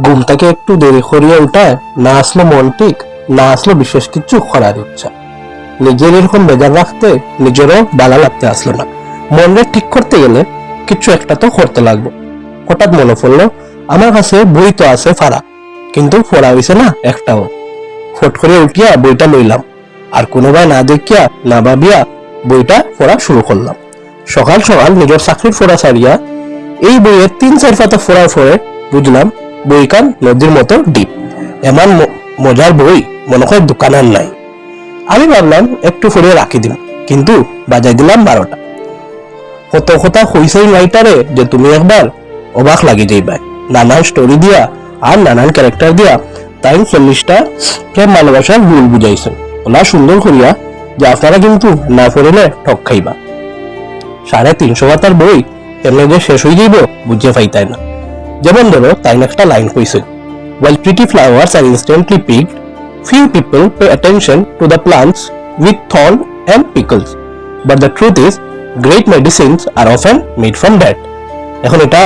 ঘুম থেকে একটু দেরি করিয়া উঠায় না আসলো মন ঠিক, না আসলো বিশেষ কিছু করার ইচ্ছা। নিজের এরকম বেজার রাখতে নিজেরও ভালো লাগতে আসলো না। মনটা ঠিক করতে গেলে কিছু একটা তো করতে লাগবে। হঠাৎ মনে পড়লো আমার কাছে বই তো আছে ফারা, কিন্তু পড়া হয়েছে না একটাও। ফট করে উঠিয়া বইটা লইলাম, আর কোনোভাবে না দেখিয়া না ভাবিয়া বইটা পড়া শুরু করলাম। সকাল সকাল নিজের চাকরির পড়া ছাড়িয়া এই বইয়ের 3-4 পাতা পড়ার পরে বুঝলাম বইকান নদীর মতো ডিপ। এমন মজার বই মনে হয় দোকানের নাই। আমি ভাবলাম একটু পড়ে রাখি দিন, কিন্তু বাজাই দিলাম 12টা। কত কথা হইসই রাইটারে যে তুমি একবার অবাক লাগি যাইবা। নানান স্টোরি দিয়া আর নানান ক্যারেক্টার দিয়া তাই 40টা প্রেম ভালোবাসার রুল বুঝাইছেন ওলা সুন্দর করিয়া, যে আপনারা কিন্তু না পড়লে ঠক খাইবা। 350 পাতার বই এমনি যে শেষ হয়ে যাইব বুঝে পাইতাই না। যেমন ধরো তাই একটা লাইন কইছে, while pretty flowers are instantly picked, few people pay attention to the plants with thorn and pickles, but the truth is great medicines are often made from that. এখন এটা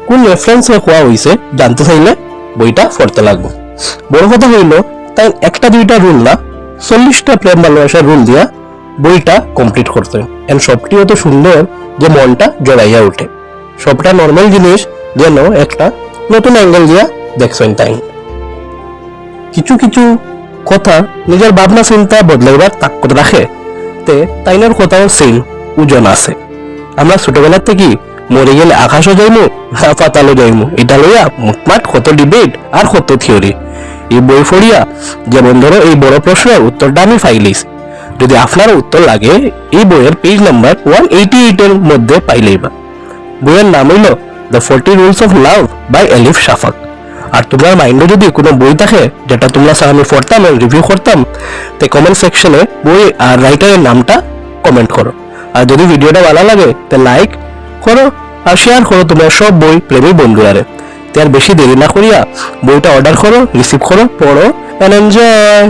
কোন রেফারেন্সে কোয়া হইছে জানতে চাইলে বইটা পড়তে লাগবে। বড় কথা হইল তাই একটা দুইটা রুল না, 40টা প্রেম ভালোবাসার রুল দিয়া বইটা কমপ্লিট করতে। এন্ড সবটি অত সুন্দর যে মনটা জড়াইয়া ওঠে। সবটা নর্মাল জিনিস যেন একটা নতুন অ্যাঙ্গেল দিয়া দেখছেন। তাই কিছু কিছু কথা নিজের ভাবনা চিন্তা বদলাইবার তাকত রাখে, তে তাইনার কথাও সেম ওজন আছে। আমরা ছোটবেলার থেকে মরে গেলে আকাশও যাইমু না পাতালও যাইমু, এটা লইয়া মুটমাট কত ডিবেট আর কত থিওরি। এই বই পড়িয়া যেমন ধরো এই বড় প্রশ্নের উত্তরটা আমি পাইলেইছি। যদি আপনারও উত্তর লাগে এই বইয়ের পেজ নাম্বার 188 এর মধ্যে পাইলেইবা। বইয়ের নাম হইল the 40 rules of love by Elif Shafak. আর তোমার মাইন্ডে যদি কোনো বই থাকে যেটা তোমরা আমি পড়তাম রিভিউ করতাম, তো কমেন্ট সেকশনে বই আর রাইটারের নামটা কমেন্ট করো। আর যদি ভিডিওটা ভালো লাগে তো লাইক করো আর শেয়ার করো তোমার সব বই প্রেমী বন্ধুরারে। তো আর বেশি দেরি না করিয়া বইটা অর্ডার করো, রিসিভ করো, পড়ো এন্ড এনজয়।